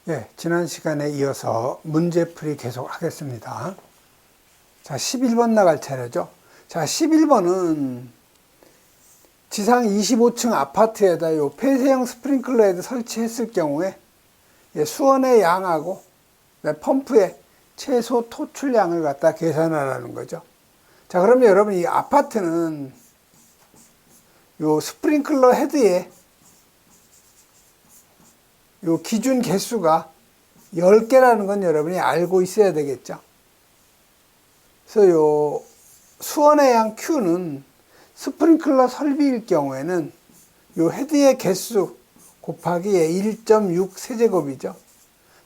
예, 지난 시간에 이어서 문제풀이 계속 하겠습니다. 자, 11번 나갈 차례죠. 자, 11번은 지상 25층 아파트에다 요 폐쇄형 스프링클러 헤드 설치했을 경우에 수원의 양하고 펌프의 최소 토출량을 갖다 계산하라는 거죠. 자, 그러면 여러분 이 아파트는 요 스프링클러 헤드에 요 기준 개수가 10개라는 건 여러분이 알고 있어야 되겠죠. 그래서 요 수원의 양 Q는 스프링클러 설비일 경우에는 요 헤드의 개수 곱하기 1.6 세제곱이죠.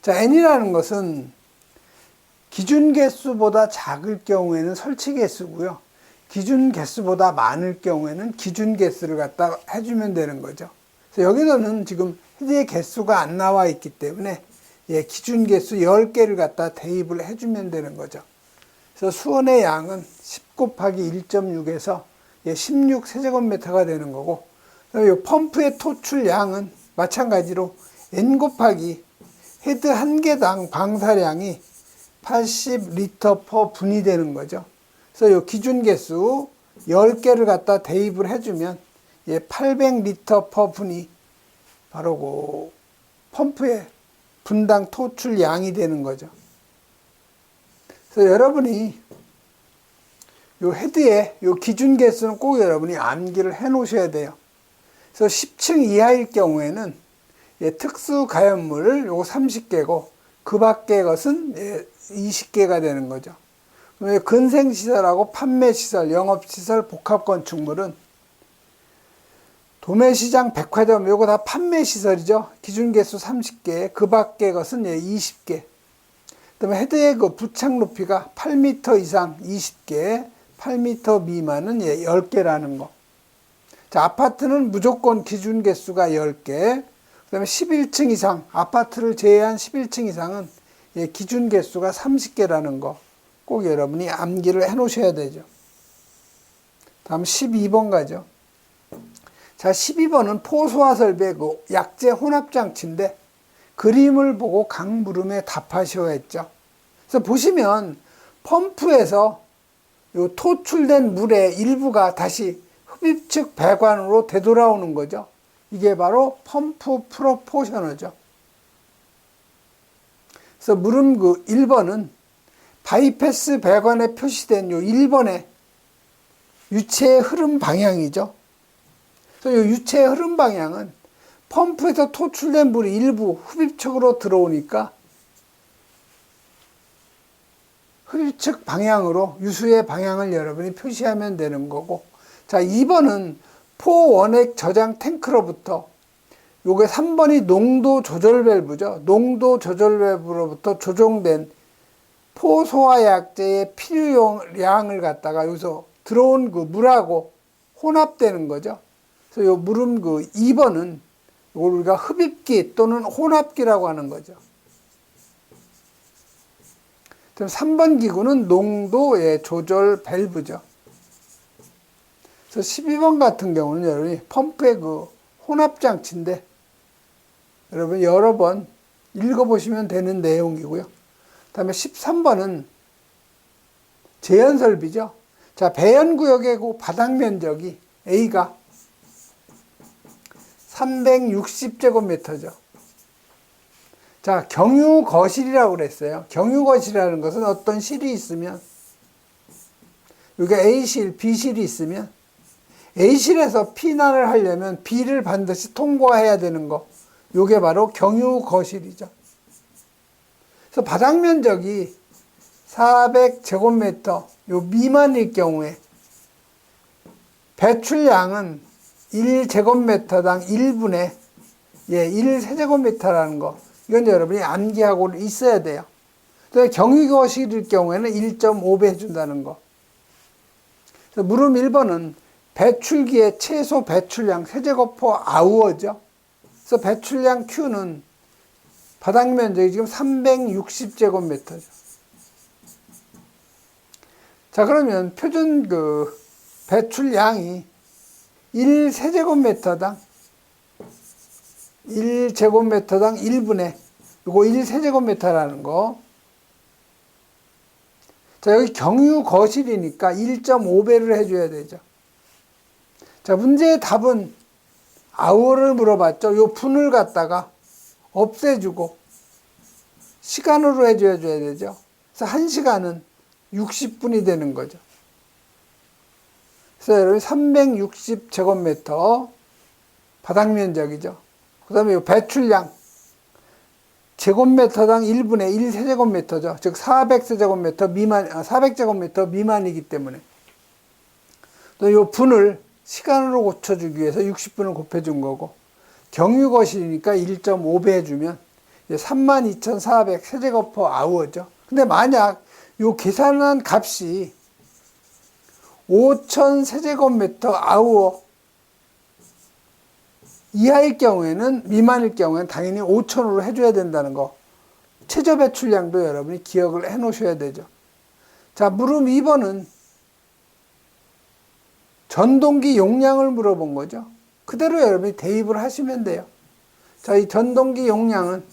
자, N이라는 것은 기준 개수보다 작을 경우에는 설치 개수고요. 기준 개수보다 많을 경우에는 기준 개수를 갖다 해주면 되는 거죠. 그래서 여기서는 지금 헤드의 개수가 안 나와 있기 때문에 기준 개수 10개를 갖다 대입을 해주면 되는 거죠. 그래서 수원의 양은 10 곱하기 1.6에서 16 세제곱미터가 되는 거고, 이 펌프의 토출 양은 마찬가지로 N 곱하기 헤드 한 개당 방사량이 80리터 퍼 분이 되는 거죠. 그래서 이 기준 개수 10개를 갖다 대입을 해주면 800리터 퍼 분이 바로 그 펌프의 분당 토출 양이 되는 거죠. 그래서 여러분이 요 헤드의 요 기준 개수는 꼭 여러분이 암기를 해 놓으셔야 돼요. 그래서 10층 이하일 경우에는 특수 가연물 요거 30개고 그 밖의 것은 20개가 되는 거죠. 근생시설하고 판매시설, 영업시설, 복합건축물은 도매시장, 백화점 요거 다 판매시설이죠. 기준개수 30개, 그 밖의 것은 20개. 그 다음에 헤드의 그 부착 높이가 8m 이상 20개, 8m 미만은 10개라는 거. 자, 아파트는 무조건 기준개수가 10개, 그 다음에 11층 이상, 아파트를 제외한 11층 이상은 기준개수가 30개라는 거 꼭 여러분이 암기를 해 놓으셔야 되죠. 다음 12번 가죠. 자, 12번은 포소화 설비의 그 약재 혼합장치인데 그림을 보고 각 물음에 답하시오 했죠. 그래서 보시면 펌프에서 요 토출된 물의 일부가 다시 흡입측 배관으로 되돌아오는 거죠. 이게 바로 펌프 프로포셔너죠. 그래서 물음 그 1번은 바이패스 배관에 표시된 요 1번의 유체의 흐름 방향이죠. 그래서 요 유체의 흐름 방향은 펌프에서 토출된 물이 일부 흡입측으로 들어오니까 흡입측 방향으로 유수의 방향을 여러분이 표시하면 되는 거고, 자, 2번은 포원액 저장 탱크로부터, 요게 3번이 농도 조절 밸브죠. 농도 조절 밸브로부터 조종된 포소화 약재의 필요량을 갖다가 여기서 들어온 그 물하고 혼합되는 거죠. 그래서 요 물음 그 2번은 이걸 우리가 흡입기 또는 혼합기라고 하는 거죠. 3번 기구는 농도의 조절 밸브죠. 그래서 12번 같은 경우는 여러분이 펌프의 그 혼합장치인데 여러분 여러 번 읽어보시면 되는 내용이고요. 그 다음에 13번은 제연설비죠. 자, 배연구역의 그 바닥 면적이 A가 360제곱미터죠. 자, 경유거실이라고 그랬어요. 경유거실이라는 것은 어떤 실이 있으면, 여기 A실, B실이 있으면 A실에서 피난을 하려면 B를 반드시 통과해야 되는 거. 요게 바로 경유거실이죠. 그래서 바닥 면적이 400제곱미터 요 미만일 경우에 배출량은 1제곱미터당 1분의 1세제곱미터라는 거. 이건 여러분이 암기하고 있어야 돼요. 경유거실일 경우에는 1.5배 해준다는 거. 그래서 물음 1번은 배출기의 최소 배출량 세제곱포 아우어죠. 그래서 배출량 Q는 바닥 면적이 지금 360제곱미터죠. 자, 그러면 표준 그 배출량이 1세제곱미터당 1제곱미터당 1분의 요거 1세제곱미터라는 거. 자, 여기 경유 거실이니까 1.5배를 해줘야 되죠. 자, 문제의 답은 아워를 물어봤죠. 요 분을 갖다가 없애주고 시간으로 해줘야 되죠. 그래서 1시간은 60분이 되는 거죠. 그래서 여러분 360제곱미터 바닥 면적이죠. 그 다음에 요 배출량 제곱미터당 1분의 1세제곱미터죠. 즉 400세제곱미터 미만, 400제곱미터 미만이기 때문에 또 요 분을 시간으로 고쳐주기 위해서 60분을 곱해준 거고, 경유거실이니까 1.5배 해주면 32,400 세제곱 아워죠. 근데 만약 요 계산한 값이 5,000 세제곱미터 아워 이하일 경우에는, 미만일 경우에는 당연히 5,000으로 해줘야 된다는 거. 최저 배출량도 여러분이 기억을 해 놓으셔야 되죠. 자, 물음 2번은 전동기 용량을 물어본 거죠. 그대로 여러분이 대입을 하시면 돼요. 자, 이 전동기 용량은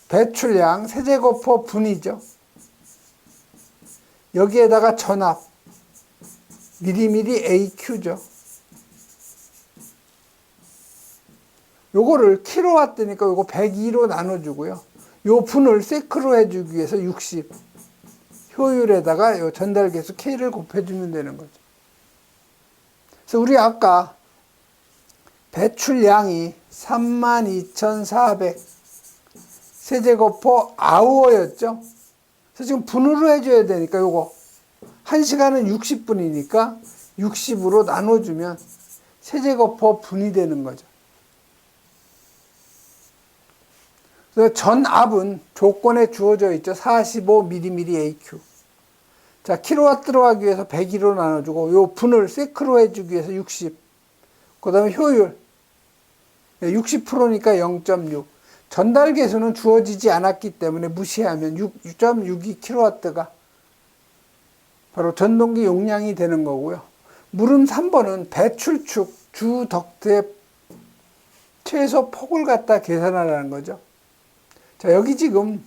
배출량 세제곱포 분이죠. 여기에다가 전압 미리미리 AQ죠. 요거를 킬로와트니까 요거 102로 나눠주고요. 요 분을 세크로 해주기 위해서 60. 효율에다가 요 전달계수 K를 곱해주면 되는 거죠. 그래서 우리 아까 배출량이 32,400 세제곱포 아워였죠. 그래서 지금 분으로 해줘야 되니까 요거 1시간은 60분이니까 60으로 나눠주면 세제곱포 분이 되는 거죠. 그래서 전압은 조건에 주어져 있죠. 45mm AQ. 자, 킬로와트로 하기 위해서 102로 나눠주고, 요 분을 세크로 해주기 위해서 60. 그 다음에 효율. 60%니까 0.6. 전달 계수는 주어지지 않았기 때문에 무시하면 6.62킬로와트가 바로 전동기 용량이 되는 거고요. 물음 3번은 배출축 주 덕트의 최소 폭을 갖다 계산하라는 거죠. 자, 여기 지금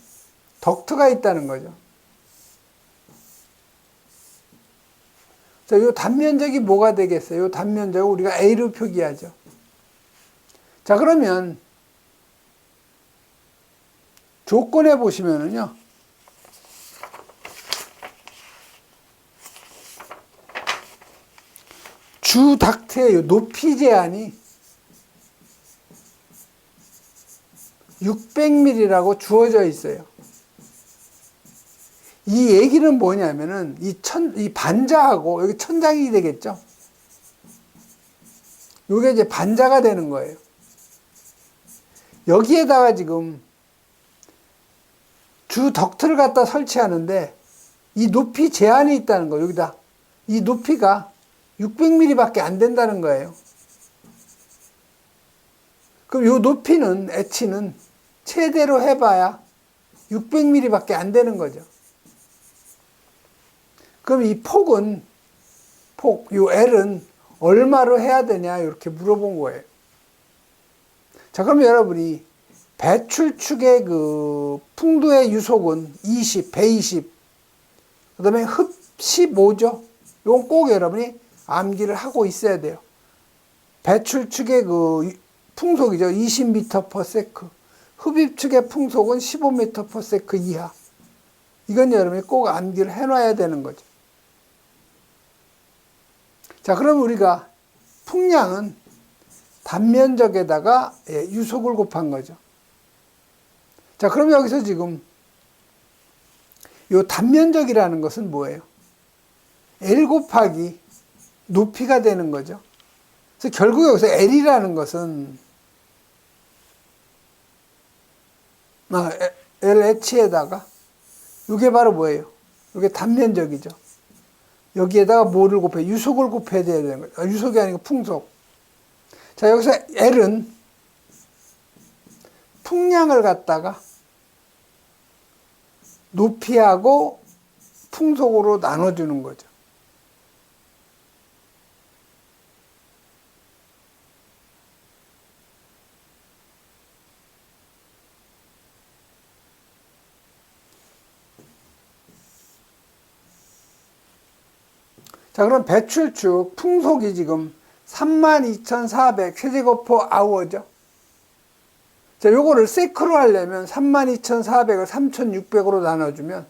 덕트가 있다는 거죠. 자, 요 단면적이 뭐가 되겠어요? 요 단면적을 우리가 A로 표기하죠. 자, 그러면 조건에 보시면은요, 주 닥트의 높이 제한이 600mm라고 주어져 있어요. 이 얘기는 뭐냐면은 이 반자하고 여기 천장이 되겠죠. 요게 이제 반자가 되는 거예요. 여기에다가 지금 주 덕트를 갖다 설치하는데 이 높이 제한이 있다는 거예요. 여기다 이 높이가 600mm 밖에 안 된다는 거예요. 그럼 요 높이는 H는 최대로 해봐야 600mm 밖에 안 되는 거죠. 그럼 이 요 L은 얼마로 해야 되냐 이렇게 물어본 거예요. 자, 그럼 여러분이 배출축의 그 풍도의 유속은 20, 120, 그 다음에 흡 15죠. 이건 꼭 여러분이 암기를 하고 있어야 돼요. 배출축의 그 풍속이죠. 20m/s. 흡입축의 풍속은 15m/s 이하. 이건 여러분이 꼭 암기를 해놔야 되는 거죠. 자, 그럼 우리가 풍량은 단면적에다가 유속을 곱한 거죠. 자, 그럼 여기서 지금 요 단면적이라는 것은 뭐예요? L 곱하기 높이가 되는 거죠. 그래서 결국 여기서 L이라는 것은 LH에다가 이게 바로 뭐예요? 이게 단면적이죠. 여기에다가 뭐를 곱해? 유속을 곱해야 되는 거예요. 유속이 아니고 풍속. 자, 여기서 L은 풍량을 갖다가 높이하고 풍속으로 나눠주는 거죠. 자, 그럼 배출축 풍속이 지금 32,400 세제곱퍼 아워죠. 자, 요거를 세크로 하려면 32,400을 3,600으로 나눠주면,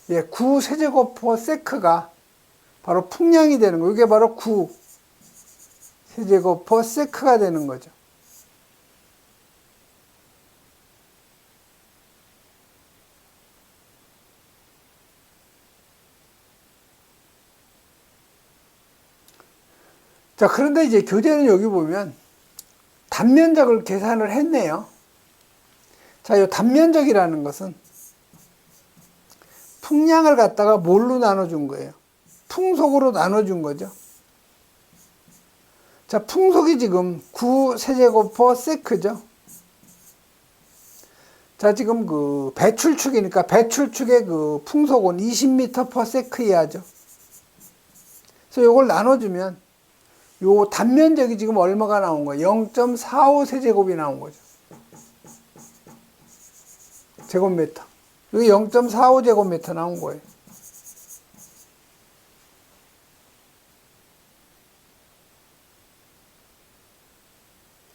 예, 9 세제곱퍼 세크가 바로 풍량이 되는 거예요. 이게 바로 9 세제곱퍼 세크가 되는 거죠. 자, 그런데 이제 교재는 여기 보면 단면적을 계산을 했네요. 자, 이 단면적이라는 것은 풍량을 갖다가 뭘로 나눠준 거예요? 풍속으로 나눠준 거죠. 자, 풍속이 지금 9 세제곱퍼 세크죠. 자, 지금 그 배출축이니까 배출축의 그 풍속은 20m per 세크 이하죠. 그래서 이걸 나눠주면 요 단면적이 지금 얼마가 나온 거예요? 0.45 세제곱이 나온 거죠. 제곱미터. 여기 0.45 제곱미터 나온 거예요.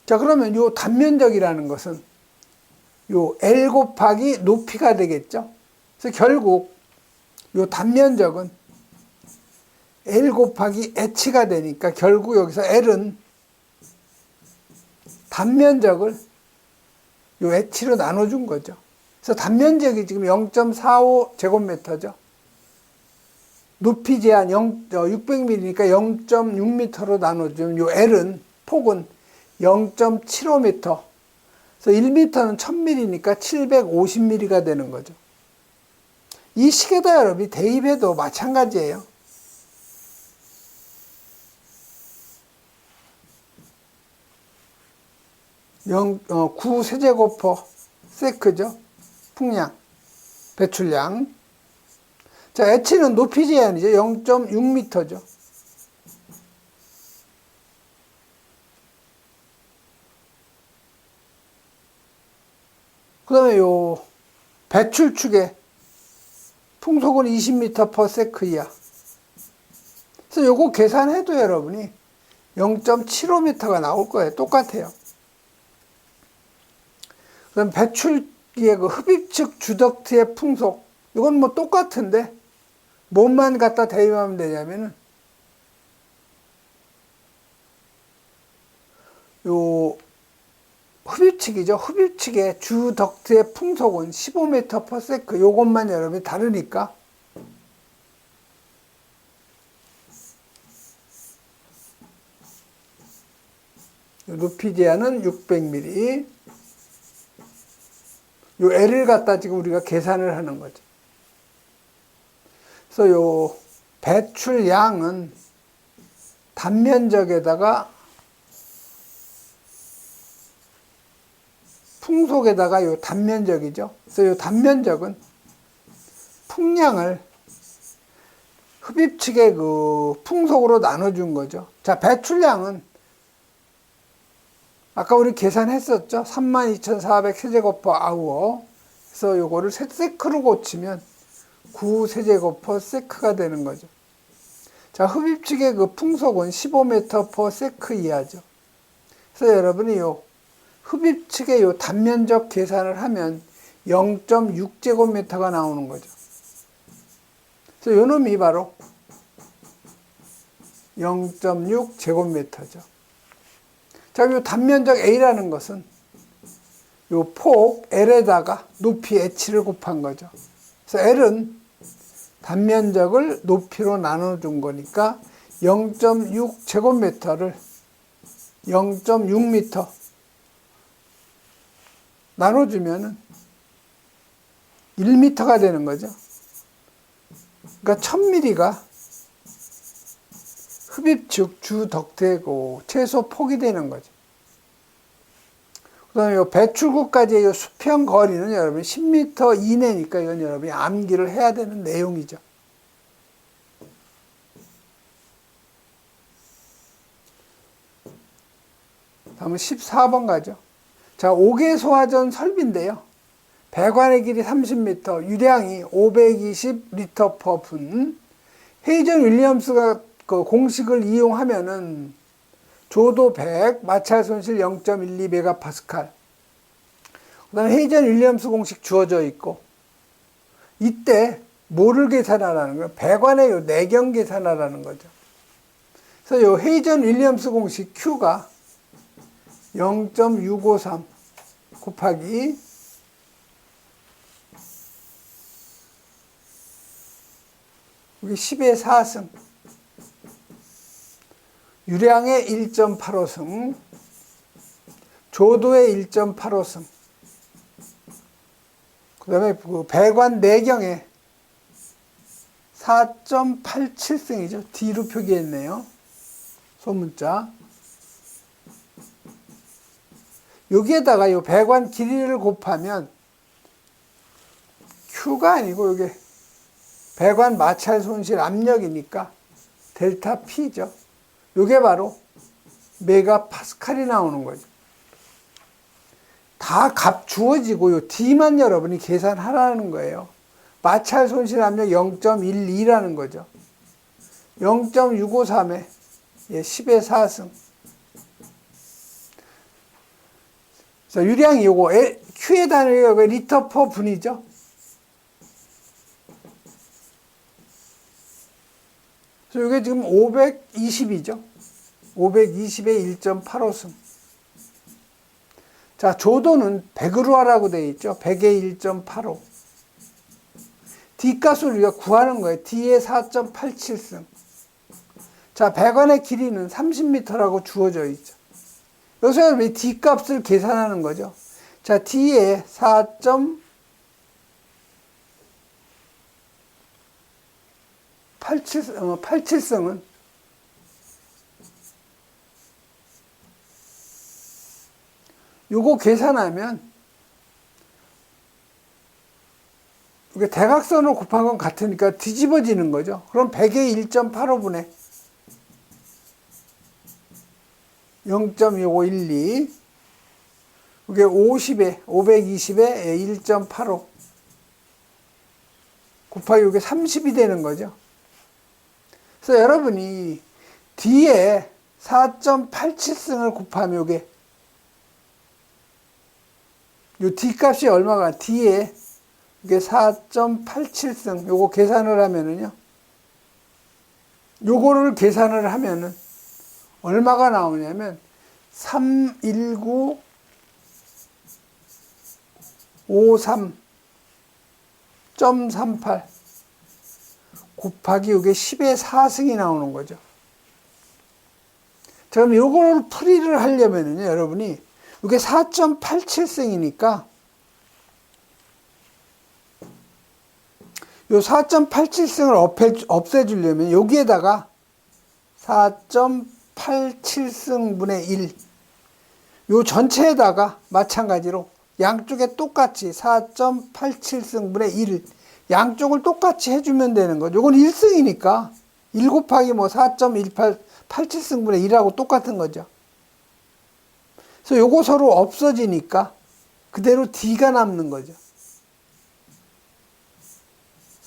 자, 그러면 요 단면적이라는 것은 요 L 곱하기 높이가 되겠죠. 그래서 결국 요 단면적은 L 곱하기 H가 되니까 결국 여기서 L은 단면적을 요 H로 나눠준 거죠. 그래서 단면적이 지금 0.45 제곱미터죠. 높이 제한 600mm니까 0.6m로 나눠주면 요 L은 폭은 0.75m. 그래서 1m는 1000mm니까 750mm가 되는 거죠. 이 식에다 여러분이 대입해도 마찬가지예요. 9 세제곱퍼 세크죠. 풍량, 배출량. 자, H는 높이 제한이죠. 0.6m죠. 그 다음에 요 배출축의 풍속은 20m per 세크 이하. 그래서 요거 계산해도 여러분이 0.75m가 나올 거예요. 똑같아요. 그럼 배출기의 그 흡입축 주덕트의 풍속, 이건 뭐 똑같은데 뭐만 갖다 대입하면 되냐면은 요 흡입축이죠. 흡입축의 주덕트의 풍속은 15m per 세크. 요것만 여러분이 다르니까 높이 제한은 600mm. 요 L을 갖다 지금 우리가 계산을 하는 거죠. 그래서 요 배출량은 단면적에다가 풍속에다가 요 단면적이죠. 그래서 요 단면적은 풍량을 흡입축의 그 풍속으로 나눠준 거죠. 자, 배출량은 아까 우리 계산했었죠. 32,400 세제곱퍼 아워. 그래서 요거를 세크로 고치면 9 세제곱퍼 세크가 되는 거죠. 자, 흡입축의 그 풍속은 15m per 세크 이하죠. 그래서 여러분이 요 흡입축의 요 단면적 계산을 하면 0.6 제곱미터가 나오는 거죠. 그래서 요 놈이 바로 0.6 제곱미터죠. 자, 요 단면적 A라는 것은 요 폭 L에다가 높이 H를 곱한 거죠. 그래서 L은 단면적을 높이로 나눠준 거니까 0.6 제곱미터를 0.6m 나눠주면은 1m가 되는 거죠. 그러니까 1000mm가 흡입축 주덕트의 최소 폭이 되는 거죠. 그 다음에 배출구까지의 수평 거리는 여러분 10m 이내니까 이건 여러분이 암기를 해야 되는 내용이죠. 다음은 14번 가죠. 자, 5개 소화전 설비인데요. 배관의 길이 30m, 유량이 520L per 분, 헤이전 윌리엄스가 그 공식을 이용하면은 조도 100, 마찰 손실 0.12메가파스칼. 그 다음에 헤이전 윌리엄스 공식 주어져 있고, 이때 뭐를 계산하라는 거예요? 배관의 요 내경 계산하라는 거죠. 그래서 요 헤이전 윌리엄스 공식 Q가 0.653 곱하기 여기 10의 4승, 유량의 1.85승, 조도의 1.85승, 그 다음에 그 배관 내경의 4.87승이죠. D로 표기했네요. 소문자. 여기에다가 이 배관 길이를 곱하면 Q가 아니고 이게 배관 마찰 손실 압력이니까 델타 P죠. 이게 바로 메가파스칼이 나오는 거죠. 다 값 주어지고 요 D만 여러분이 계산하라는 거예요. 마찰 손실 압력 0.12라는 거죠. 0.653에 10의 4승. 자, 유량이 요거 Q의 단위가 리터 퍼 분이죠. 그래서 이게 지금 520이죠. 520에 1.85승. 자, 조도는 100으로 하라고 되어 있죠. 100에 1.85. D 값을 우리가 구하는 거예요. D의 4.87승. 자, 배관의 길이는 30m라고 주어져 있죠. 여기서 우리 D 값을 계산하는 거죠. 자, D의 4.87승은 요거 계산하면 이게 대각선으로 곱한 건 같으니까 뒤집어지는 거죠. 그럼 100의 1.85분의 0.2512 이게 520에 1.85 곱하기 이게 30이 되는 거죠. 그래서 여러분이 D에 4.87승을 곱하면 이게 요 D 값이 얼마가 D에 이게 4.87승 요거 계산을 하면은요. 요거를 계산을 하면은 얼마가 나오냐면 31953.38 곱하기 이게 10의 4승이 나오는 거죠. 자, 그럼 요거를 풀이를 하려면은요, 여러분이 이게 4.87승이니까 요 4.87승을 없애주려면 여기에다가 4.87승분의 1. 요 전체에다가 마찬가지로 양쪽에 똑같이 4.87승분의 1. 양쪽을 똑같이 해주면 되는 거죠. 요건 1승이니까 1 곱하기 뭐 4.87승분의 1하고 똑같은 거죠. 그래서 요거 서로 없어지니까 그대로 D가 남는 거죠.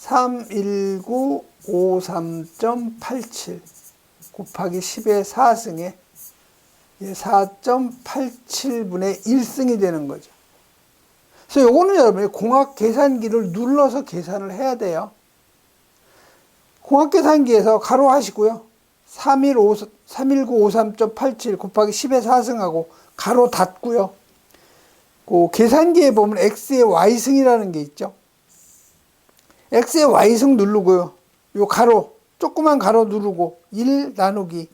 31953.87 곱하기 10의 4승에 4.87분의 1승이 되는 거죠. 그래서 요거는 여러분이 공학 계산기를 눌러서 계산을 해야 돼요. 공학 계산기에서 가로 하시고요. 31953.87 곱하기 10의 4승하고 가로 닫고요. 그 계산기에 보면 X의 Y승이라는 게 있죠. X의 Y승 누르고요. 요 가로, 조그만 가로 누르고 1 나누기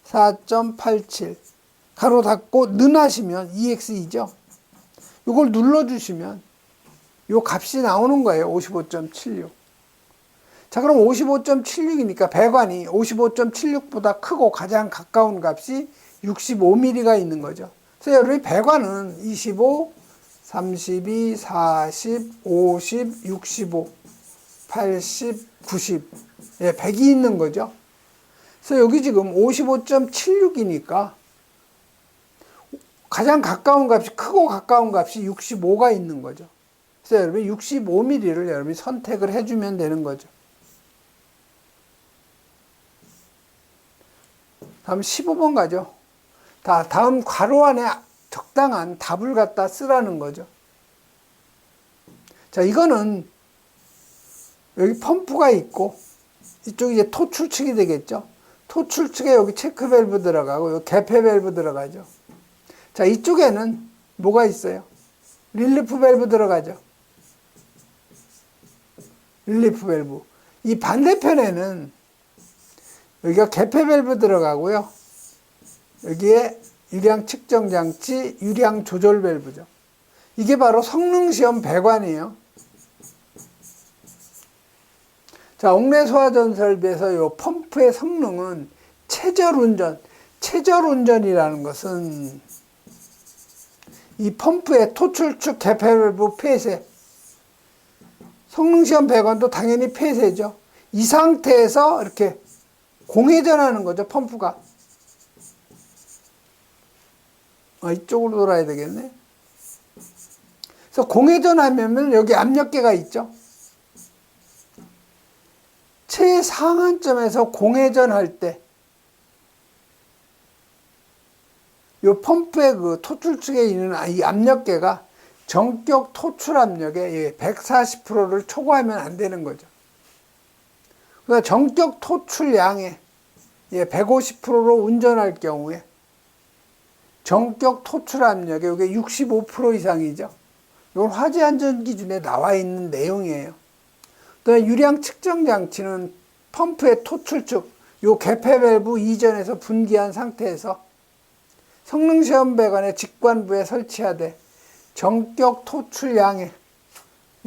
4.87 가로 닫고 는 하시면 EX이죠. 요걸 눌러주시면 요 값이 나오는 거예요. 55.76. 자, 그럼 55.76이니까 배관이 55.76보다 크고 가장 가까운 값이 65mm가 있는 거죠. 그래서 여러분이 배관은 25, 32, 40, 50, 65, 80, 90, 100이 있는 거죠. 그래서 여기 지금 55.76이니까 가장 가까운 값이 크고 가까운 값이 65가 있는 거죠. 그래서 여러분이 65mm를 여러분이 선택을 해주면 되는 거죠. 다음 15번 가죠. 다음 괄호 안에 적당한 답을 갖다 쓰라는 거죠. 자, 이거는 여기 펌프가 있고 이쪽이 이제 토출축이 되겠죠. 토출축에 여기 체크 밸브 들어가고 여기 개폐 밸브 들어가죠. 자, 이쪽에는 뭐가 있어요? 릴리프 밸브 들어가죠. 릴리프 밸브. 이 반대편에는 여기가 개폐 밸브 들어가고요. 여기에 유량 측정 장치, 유량 조절 밸브죠. 이게 바로 성능 시험 배관이에요. 자, 옥내 소화전 설비에서 이 펌프의 성능은 체절운전이라는 것은 이 펌프의 토출축 개폐 밸브 폐쇄, 성능 시험 배관도 당연히 폐쇄죠. 이 상태에서 이렇게 공회전하는 거죠, 펌프가. 이쪽으로 돌아야 되겠네. 그래서 공회전하면 여기 압력계가 있죠. 최상한점에서 공회전할 때, 이 펌프의 그 토출축에 있는 이 압력계가 전격 토출 압력의 140%를 초과하면 안 되는 거죠. 그러니까 전격 토출량의 150%로 운전할 경우에 전격 토출 압력의 이게 65% 이상이죠. 이건 화재 안전 기준에 나와 있는 내용이에요. 또 유량 측정 장치는 펌프의 토출축, 요 개폐 밸브 이전에서 분기한 상태에서 성능 시험 배관의 직관부에 설치하되 전격 토출량의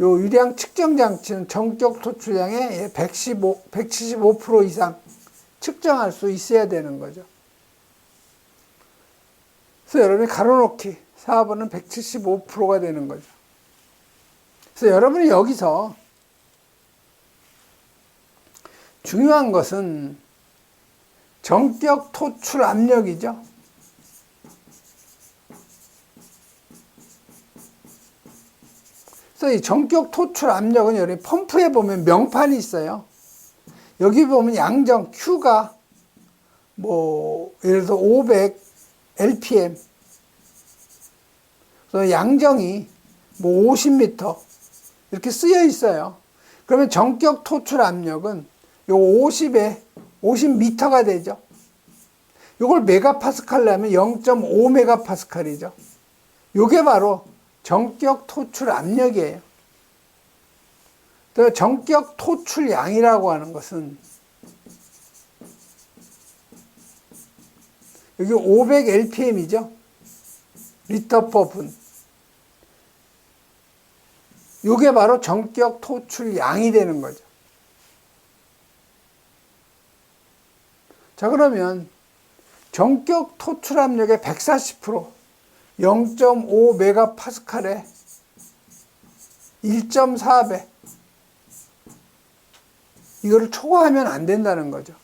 요 유량 측정 장치는 전격 토출량의 175% 이상 측정할 수 있어야 되는 거죠. 그래서 여러분이 가로놓기 4번은 175%가 되는 거죠. 그래서 여러분이 여기서 중요한 것은 전격 토출 압력이죠. 그래서 이 전격 토출 압력은 여러분 펌프에 보면 명판이 있어요. 여기 보면 양정 Q가 예를 들어서 500 LPM. 그래서 양정이 50m 이렇게 쓰여 있어요. 그러면 전격 토출 압력은 요 50m가 되죠. 요걸 메가파스칼로 하면 0.5 메가파스칼이죠. 요게 바로 전격 토출 압력이에요. 또 전격 토출량이라고 하는 것은 여기 500 LPM이죠. 리터 퍼 분. 요게 바로 전격 토출량이 되는 거죠. 자, 그러면 전격 토출 압력의 140%, 0.5 메가파스칼에 1.4배. 이거를 초과하면 안 된다는 거죠.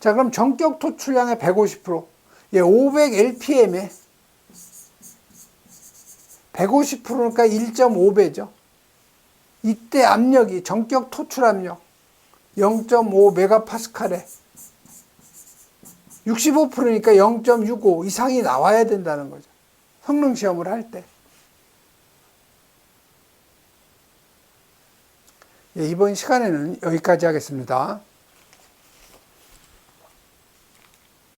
자, 그럼 전격 토출량의 150%, 500 LPM에 150%니까 1.5배죠. 이때 압력이 전격 토출 압력 0.5 메가파스칼에 65%니까 0.65 이상이 나와야 된다는 거죠. 성능 시험을 할 때. 이번 시간에는 여기까지 하겠습니다.